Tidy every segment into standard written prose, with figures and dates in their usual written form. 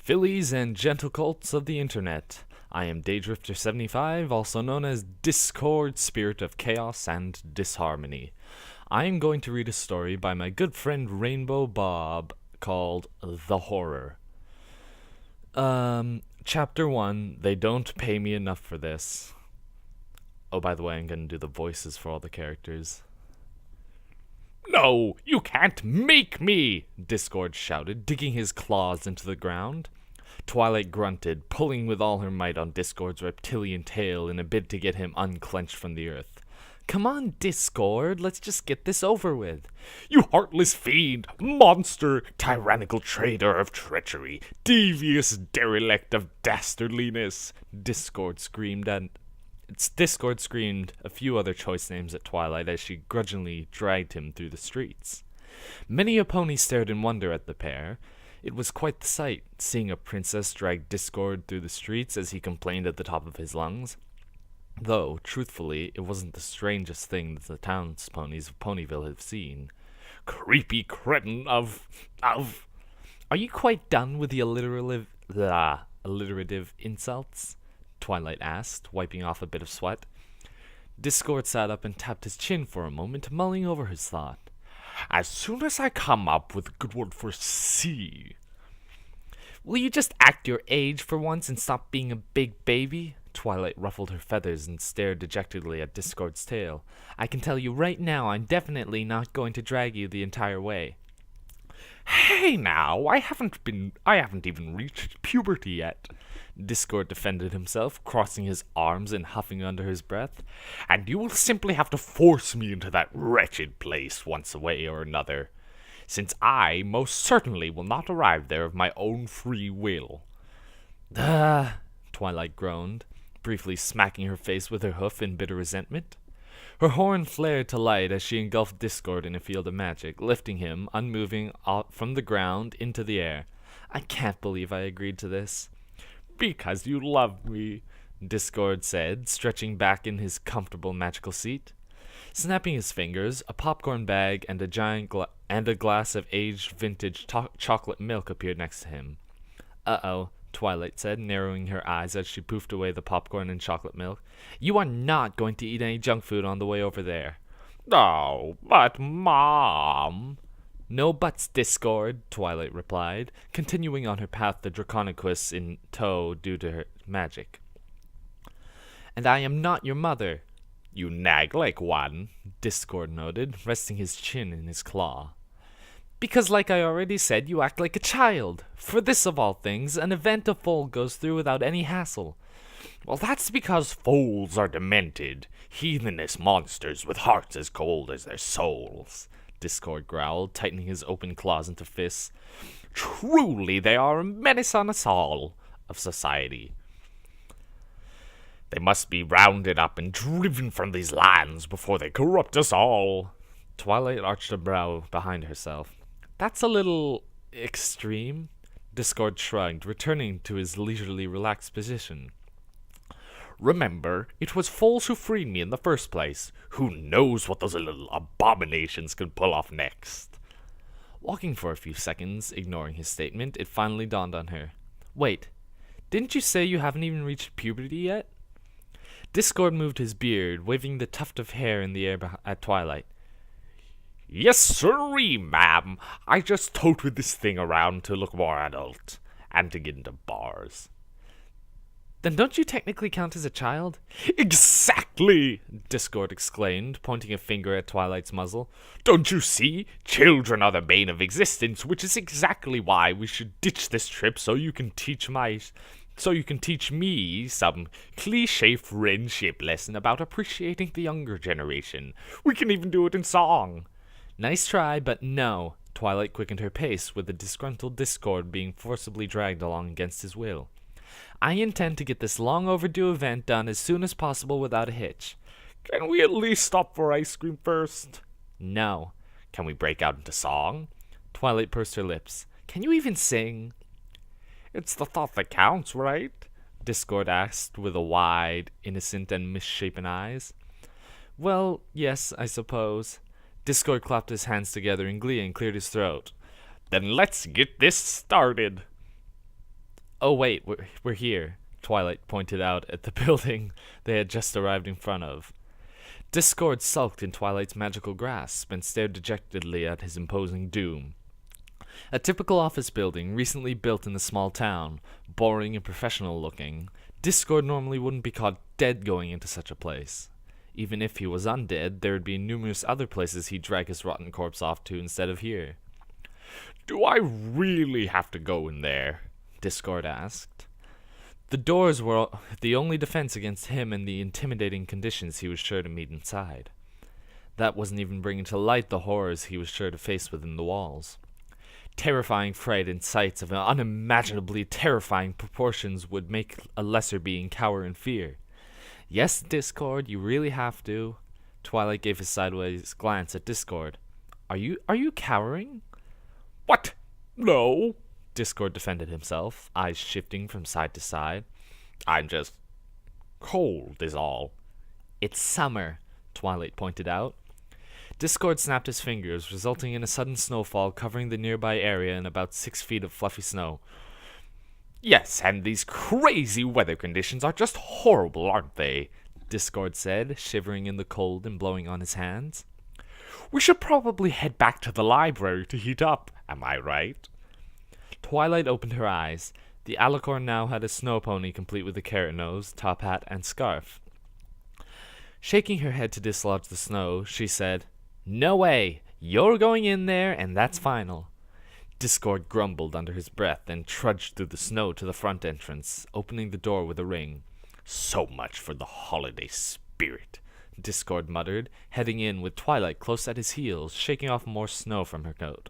Fillies and gentle colts of the internet. I am Daydrifter75, also known as Discord, Spirit of Chaos and Disharmony. I am going to read a story by my good friend RainbowBob called The Horror. Chapter 1, They Don't Pay Me Enough for This. Oh, by the way, I'm going to do the voices for all the characters. "No, you can't make me!" Discord shouted, digging his claws into the ground. Twilight grunted, pulling with all her might on Discord's reptilian tail in a bid to get him unclenched from the earth. "Come on, Discord, let's just get this over with." "You heartless fiend, monster, tyrannical traitor of treachery, devious derelict of dastardliness," Discord screamed a few other choice names at Twilight as she grudgingly dragged him through the streets. Many a pony stared in wonder at the pair. It was quite the sight, seeing a princess drag Discord through the streets as he complained at the top of his lungs. Though, truthfully, it wasn't the strangest thing that the town's ponies of Ponyville have seen. "Creepy cretin of... Are you quite done with the alliterative insults?" Twilight asked, wiping off a bit of sweat. Discord sat up and tapped his chin for a moment, mulling over his thought. "As soon as I come up with a good word for C." "Will you just act your age for once and stop being a big baby?" Twilight ruffled her feathers and stared dejectedly at Discord's tail. "I can tell you right now I'm definitely not going to drag you the entire way." "Hey now, I haven't even reached puberty yet," Discord defended himself, crossing his arms and huffing under his breath. "And you will simply have to force me into that wretched place once way or another, since I most certainly will not arrive there of my own free will." Twilight groaned, briefly smacking her face with her hoof in bitter resentment. Her horn flared to light as she engulfed Discord in a field of magic, lifting him, unmoving, from the ground into the air. "I can't believe I agreed to this." "Because you love me," Discord said, stretching back in his comfortable magical seat. Snapping his fingers, a popcorn bag and a glass of aged vintage chocolate milk appeared next to him. "Uh-oh," Twilight said, narrowing her eyes as she poofed away the popcorn and chocolate milk. "You are not going to eat any junk food on the way over there." "Oh, but Mom..." "No buts, Discord," Twilight replied, continuing on her path, the Draconicus in tow due to her magic. "And I am not your mother." "You nag like one," Discord noted, resting his chin in his claw. "Because like I already said, you act like a child. For this of all things, an event a foal goes through without any hassle." "Well, that's because foals are demented, heathenish monsters with hearts as cold as their souls," Discord growled, tightening his open claws into fists. "Truly, they are a menace on us all of society. They must be rounded up and driven from these lands before they corrupt us all." Twilight arched a brow behind herself. "That's a little extreme." Discord shrugged, returning to his leisurely relaxed position. "Remember, it was foals who freed me in the first place. Who knows what those little abominations can pull off next?" Walking for a few seconds, ignoring his statement, it finally dawned on her. "Wait, didn't you say you haven't even reached puberty yet?" Discord moved his beard, waving the tuft of hair in the air at Twilight. "Yes, sirree, ma'am. I just toted this thing around to look more adult, and to get into bars." "Then don't you technically count as a child?" "Exactly!" Discord exclaimed, pointing a finger at Twilight's muzzle. "Don't you see? Children are the bane of existence, which is exactly why we should ditch this trip so you can teach me some cliché friendship lesson about appreciating the younger generation. We can even do it in song." "Nice try, but no." Twilight quickened her pace, with the disgruntled Discord being forcibly dragged along against his will. "I intend to get this long overdue event done as soon as possible without a hitch." "Can we at least stop for ice cream first?" "No." "Can we break out into song?" Twilight pursed her lips. "Can you even sing?" "It's the thought that counts, right?" Discord asked with a wide, innocent, and misshapen eyes. "Well, yes, I suppose." Discord clapped his hands together in glee and cleared his throat. "Then let's get this started." Oh wait, we're here, Twilight pointed out at the building they had just arrived in front of. Discord sulked in Twilight's magical grasp and stared dejectedly at his imposing doom. A typical office building, recently built in a small town, boring and professional looking. Discord normally wouldn't be caught dead going into such a place. Even if he was undead, there would be numerous other places he'd drag his rotten corpse off to instead of here. Do I really have to go in there? Discord asked. The doors were the only defense against him and the intimidating conditions he was sure to meet inside. That wasn't even bringing to light the horrors he was sure to face within the walls. Terrifying fright and sights of unimaginably terrifying proportions would make a lesser being cower in fear. Yes, Discord, you really have to. Twilight gave a sideways glance at Discord. Are you cowering? What? No. Discord defended himself, eyes shifting from side to side. I'm just cold is all. It's summer, Twilight pointed out. Discord snapped his fingers, resulting in a sudden snowfall covering the nearby area in about 6 feet of fluffy snow. Yes, and these crazy weather conditions are just horrible, aren't they? Discord said, shivering in the cold and blowing on his hands. We should probably head back to the library to heat up, am I right? Twilight opened her eyes. The alicorn now had a snow pony complete with a carrot nose, top hat, and scarf. Shaking her head to dislodge the snow, she said, No way! You're going in there, and that's final. Discord grumbled under his breath and trudged through the snow to the front entrance, opening the door with a ring. So much for the holiday spirit, Discord muttered, heading in with Twilight close at his heels, shaking off more snow from her coat.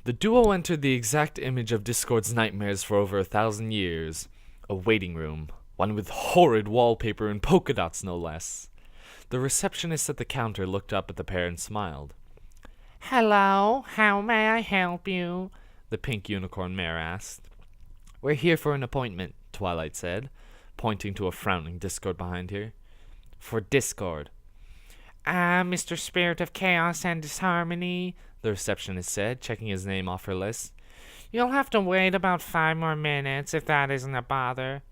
The duo entered the exact image of Discord's nightmares for over 1,000 years. A waiting room, one with horrid wallpaper and polka dots no less. The receptionist at the counter looked up at the pair and smiled. Hello, how may I help you? The pink unicorn mare asked. We're here for an appointment, Twilight said, pointing to a frowning Discord behind her. For Discord. Mr. Spirit of Chaos and Disharmony, the receptionist said, checking his name off her list. You'll have to wait about 5 more minutes if that isn't a bother.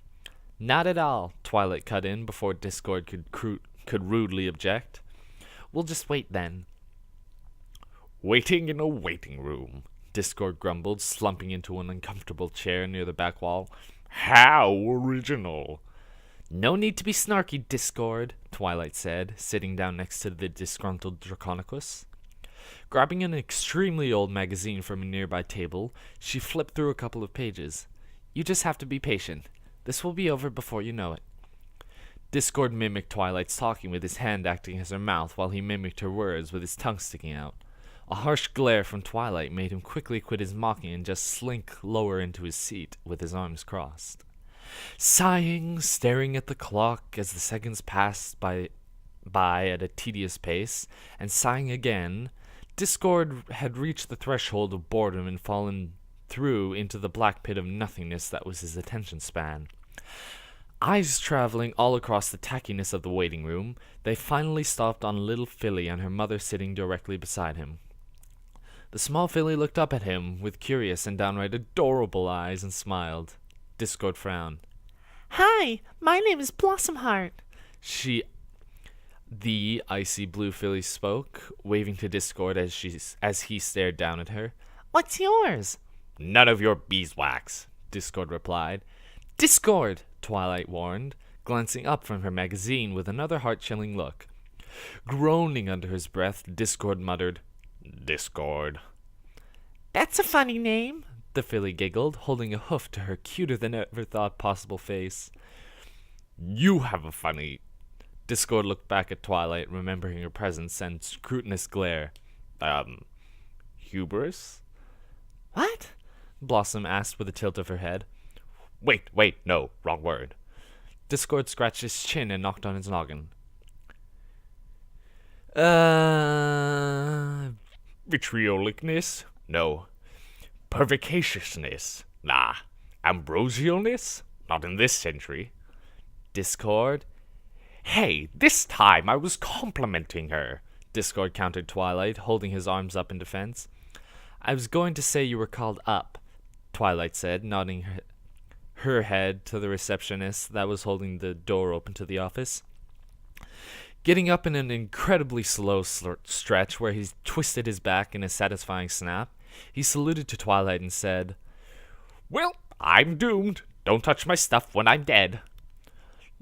Not at all, Twilight cut in before Discord could rudely object. We'll just wait then. Waiting in a waiting room, Discord grumbled, slumping into an uncomfortable chair near the back wall. How original. No need to be snarky, Discord, Twilight said, sitting down next to the disgruntled Draconicus. Grabbing an extremely old magazine from a nearby table, she flipped through a couple of pages. You just have to be patient. This will be over before you know it. Discord mimicked Twilight's talking with his hand acting as her mouth while he mimicked her words with his tongue sticking out. A harsh glare from Twilight made him quickly quit his mocking and just slink lower into his seat with his arms crossed. Sighing, staring at the clock as the seconds passed by at a tedious pace, and sighing again, Discord had reached the threshold of boredom and fallen through into the black pit of nothingness that was his attention span. Eyes traveling all across the tackiness of the waiting room, they finally stopped on little Philly and her mother sitting directly beside him. The small filly looked up at him with curious and downright adorable eyes and smiled. Discord frowned. Hi, my name is Blossomheart. The icy blue filly spoke, waving to Discord as he stared down at her. What's yours? None of your beeswax, Discord replied. Discord, Twilight warned, glancing up from her magazine with another heart-chilling look. Groaning under his breath, Discord muttered, Discord. That's a funny name, the filly giggled, holding a hoof to her cuter-than-ever-thought possible face. You have a funny... Discord looked back at Twilight, remembering her presence and scrutinous glare. Hubris? What? Blossom asked with a tilt of her head. Wait, no, wrong word. Discord scratched his chin and knocked on his noggin. Vitriolicness? No. Pervicaciousness? Nah. Ambrosialness? Not in this century. Discord? Hey, this time I was complimenting her, Discord countered Twilight, holding his arms up in defense. I was going to say you were called up. Twilight said, nodding her head to the receptionist that was holding the door open to the office. Getting up in an incredibly slow stretch where he twisted his back in a satisfying snap, he saluted to Twilight and said, "Well, I'm doomed. Don't touch my stuff when I'm dead."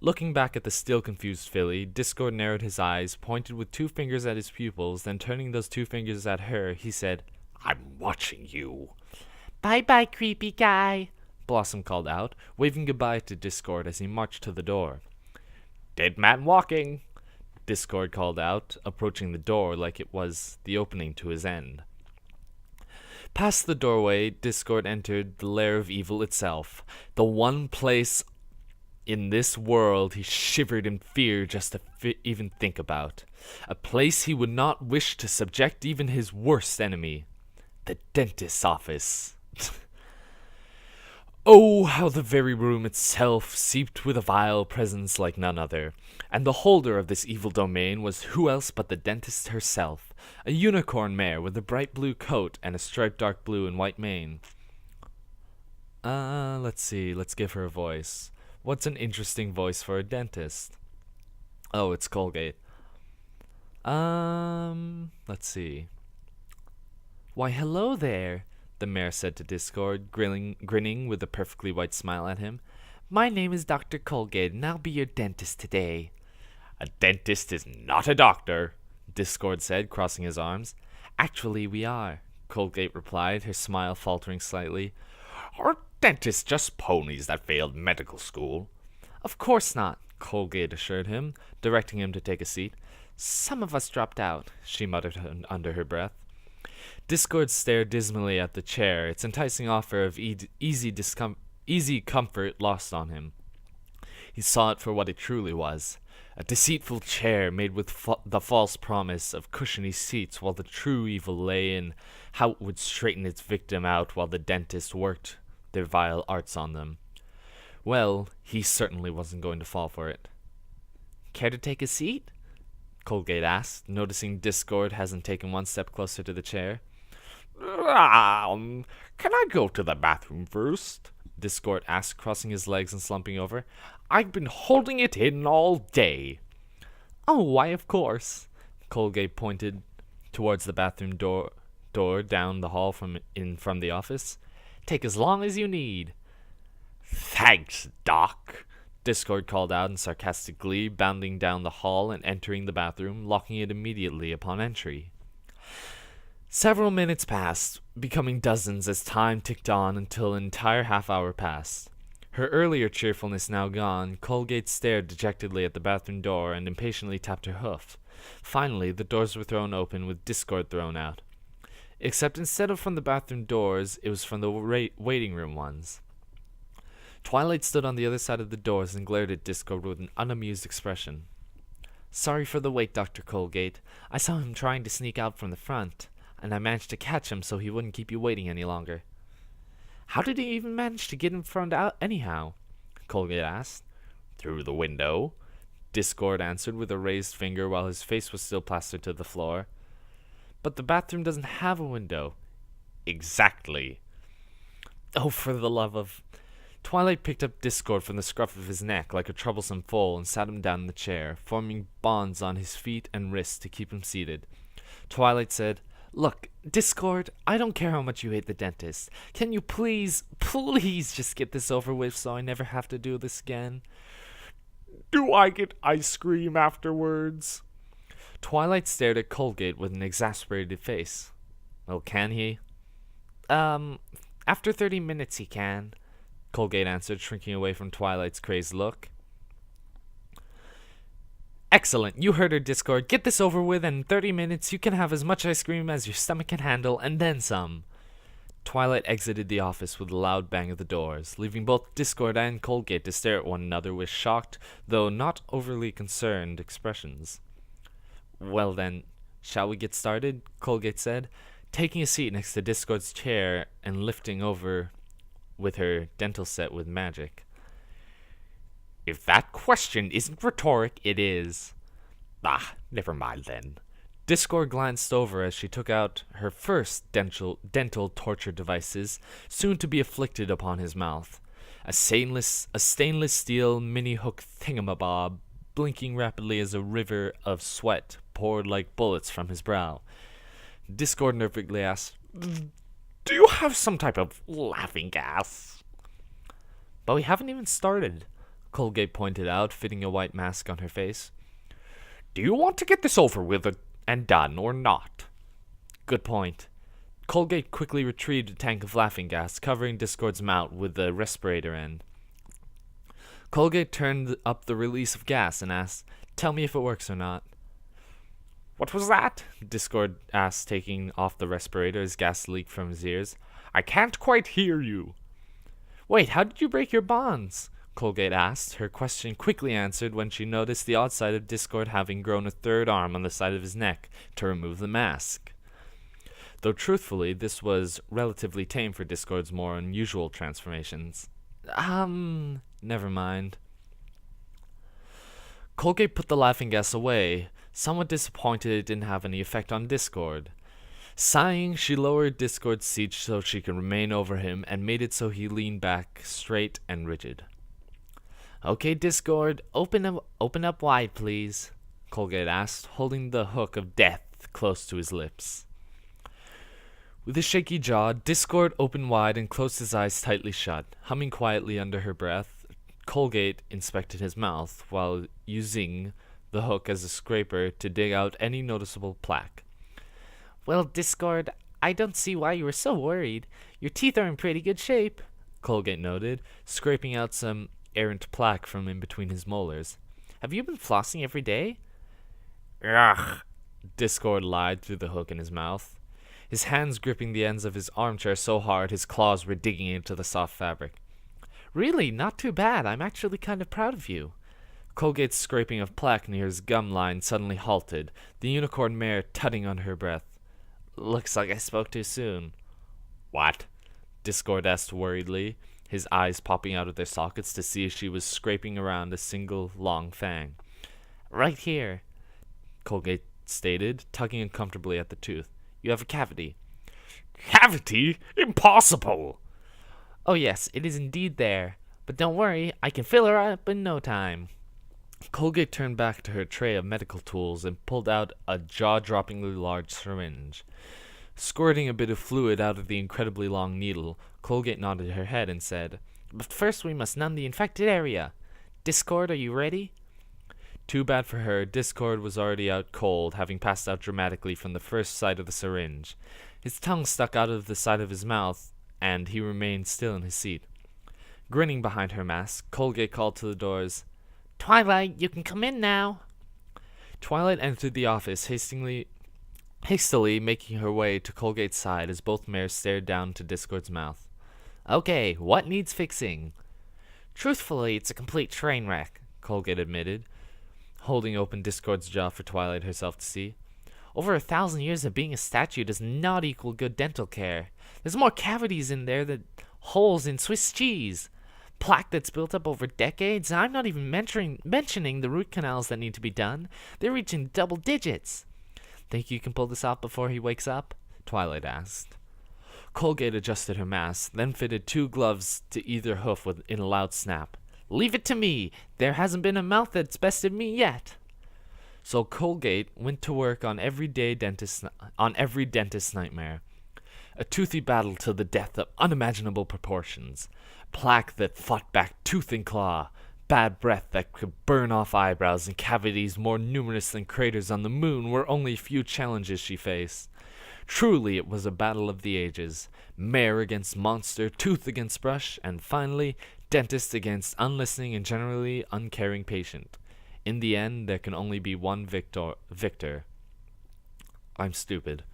Looking back at the still confused filly, Discord narrowed his eyes, pointed with 2 fingers at his pupils, then turning those 2 fingers at her, he said, "I'm watching you." "Bye-bye, creepy guy," Blossom called out, waving goodbye to Discord as he marched to the door. "Dead man walking," Discord called out, approaching the door like it was the opening to his end. Past the doorway, Discord entered the lair of evil itself, the one place in this world he shivered in fear just to even think about. A place he would not wish to subject even his worst enemy. The dentist's office. Oh, how the very room itself seeped with a vile presence like none other. And the holder of this evil domain was who else but the dentist herself, a unicorn mare with a bright blue coat and a striped dark blue and white mane. Let's see, let's give her a voice. What's an interesting voice for a dentist? Oh, it's Colgate. Let's see. "Why, hello there," the mare said to Discord, grinning with a perfectly white smile at him. "My name is Dr. Colgate, and I'll be your dentist today." "A dentist is not a doctor," Discord said, crossing his arms. "Actually, we are," Colgate replied, her smile faltering slightly. "Are dentists just ponies that failed medical school?" "Of course not," Colgate assured him, directing him to take a seat. "Some of us dropped out," she muttered under her breath. Discord stared dismally at the chair, its enticing offer of easy comfort lost on him. He saw it for what it truly was, a deceitful chair made with the false promise of cushiony seats, while the true evil lay in how it would straighten its victim out while the dentist worked their vile arts on them. Well, he certainly wasn't going to fall for it. "Care to take a seat?" Colgate asked, noticing Discord hasn't taken one step closer to the chair. Can I go to the bathroom first?" Discord asked, crossing his legs and slumping over. "I've been holding it in all day." "Oh, why, of course." Colgate pointed towards the bathroom door down the hall from the office. "Take as long as you need." "Thanks, Doc," Discord called out in sarcastic glee, bounding down the hall and entering the bathroom, locking it immediately upon entry. Several minutes passed, becoming dozens as time ticked on until an entire half-hour passed. Her earlier cheerfulness now gone, Colgate stared dejectedly at the bathroom door and impatiently tapped her hoof. Finally, the doors were thrown open with Discord thrown out. Except instead of from the bathroom doors, it was from the waiting room ones. Twilight stood on the other side of the doors and glared at Discord with an unamused expression. "Sorry for the wait, Dr. Colgate. I saw him trying to sneak out from the front, and I managed to catch him so he wouldn't keep you waiting any longer." "How did he even manage to get in front out anyhow?" Colgate asked. "Through the window," Discord answered with a raised finger while his face was still plastered to the floor. "But the bathroom doesn't have a window." "Exactly." "Oh, for the love of—" Twilight picked up Discord from the scruff of his neck like a troublesome foal and sat him down in the chair, forming bonds on his feet and wrists to keep him seated. Twilight said, "Look, Discord, I don't care how much you hate the dentist. Can you please just get this over with so I never have to do this again?" "Do I get ice cream afterwards?" Twilight stared at Colgate with an exasperated face. "Well, can he?" After 30 minutes he can," Colgate answered, shrinking away from Twilight's crazed look. "Excellent. You heard her, Discord. Get this over with, and in 30 minutes you can have as much ice cream as your stomach can handle, and then some." Twilight exited the office with a loud bang of the doors, leaving both Discord and Colgate to stare at one another with shocked, though not overly concerned, expressions. "Well then, shall we get started?" Colgate said, taking a seat next to Discord's chair and lifting over with her dental set with magic. "If that question isn't rhetoric, it is." "Ah, never mind then." Discord glanced over as she took out her first dental torture devices, soon to be afflicted upon his mouth. A stainless steel mini hook thingamabob, blinking rapidly as a river of sweat poured like bullets from his brow. Discord nervously asked, "Do you have some type of laughing gas?" "But we haven't even started," Colgate pointed out, fitting a white mask on her face. "Do you want to get this over with and done, or not?" "Good point." Colgate quickly retrieved a tank of laughing gas, covering Discord's mouth with the respirator end. Colgate turned up the release of gas and asked, "Tell me if it works or not." "What was that?" Discord asked, taking off the respirator as gas leaked from his ears. "I can't quite hear you." "Wait, how did you break your bonds?" Colgate asked, her question quickly answered when she noticed the odd side of Discord having grown a third arm on the side of his neck to remove the mask. Though truthfully, this was relatively tame for Discord's more unusual transformations. Never mind. Colgate put the laughing gas away, somewhat disappointed it didn't have any effect on Discord. Sighing, she lowered Discord's seat so she could remain over him and made it so he leaned back, straight and rigid. "Okay, Discord, open up wide, please," Colgate asked, holding the hook of death close to his lips. With a shaky jaw, Discord opened wide and closed his eyes tightly shut. Humming quietly under her breath, Colgate inspected his mouth while using the hook as a scraper to dig out any noticeable plaque. "Well, Discord, I don't see why you were so worried. Your teeth are in pretty good shape," Colgate noted, scraping out some errant plaque from in between his molars. "Have you been flossing every day?" "Ugh," Discord lied through the hook in his mouth, his hands gripping the ends of his armchair so hard his claws were digging into the soft fabric. "Really, not too bad. I'm actually kind of proud of you." Colgate's scraping of plaque near his gum line suddenly halted, the unicorn mare tutting on her breath. "Looks like I spoke too soon." "What?" Discord asked worriedly, his eyes popping out of their sockets to see if she was scraping around a single long fang. "Right here," Colgate stated, tugging uncomfortably at the tooth. "You have a cavity." "Cavity? Impossible!" "Oh yes, it is indeed there. But don't worry, I can fill her up in no time." Colgate turned back to her tray of medical tools and pulled out a jaw-droppingly large syringe. Squirting a bit of fluid out of the incredibly long needle, Colgate nodded her head and said, "But first we must numb the infected area. Discord, are you ready?" Too bad for her, Discord was already out cold, having passed out dramatically from the first sight of the syringe. His tongue stuck out of the side of his mouth, and he remained still in his seat. Grinning behind her mask, Colgate called to the doors, "Twilight, you can come in now." Twilight entered the office, hastily making her way to Colgate's side as both mares stared down to Discord's mouth. "Okay, what needs fixing?" "Truthfully, it's a complete train wreck," Colgate admitted, holding open Discord's jaw for Twilight herself to see. "Over 1,000 years of being a statue does not equal good dental care. There's more cavities in there than holes in Swiss cheese. Plaque that's built up over decades. I'm not even mentioning the root canals that need to be done. They're reaching double digits." "Think you can pull this off before he wakes up?" Twilight asked. Colgate adjusted her mask, then fitted 2 gloves to either hoof in a loud snap. "Leave it to me. There hasn't been a mouth that's bested me yet." So Colgate went to work on every dentist's nightmare. A toothy battle to the death of unimaginable proportions. Plaque that fought back tooth and claw. Bad breath that could burn off eyebrows, and cavities more numerous than craters on the moon were only few challenges she faced. Truly it was a battle of the ages. Mare against monster, tooth against brush, and finally, dentist against unlistening and generally uncaring patient. In the end, there can only be one victor. I'm stupid.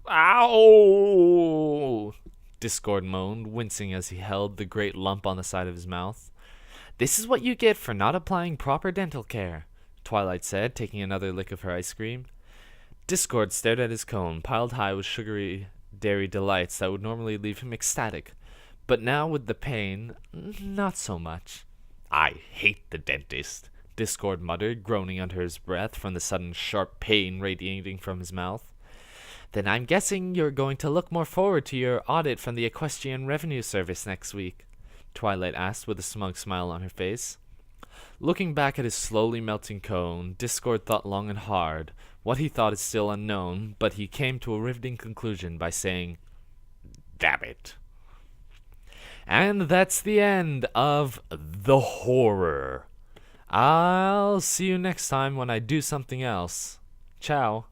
"Ow!" Discord moaned, wincing as he held the great lump on the side of his mouth. "This is what you get for not applying proper dental care," Twilight said, taking another lick of her ice cream. Discord stared at his cone, piled high with sugary dairy delights that would normally leave him ecstatic. But now with the pain, not so much. "I hate the dentist," Discord muttered, groaning under his breath from the sudden sharp pain radiating from his mouth. Then I'm guessing you're going to look more forward to your audit from the Equestrian Revenue Service next week, Twilight asked with a smug smile on her face. Looking back at his slowly melting cone, Discord thought long and hard. What he thought is still unknown, but he came to a riveting conclusion by saying, "Damn it." And that's the end of The Horror. I'll see you next time when I do something else. Ciao.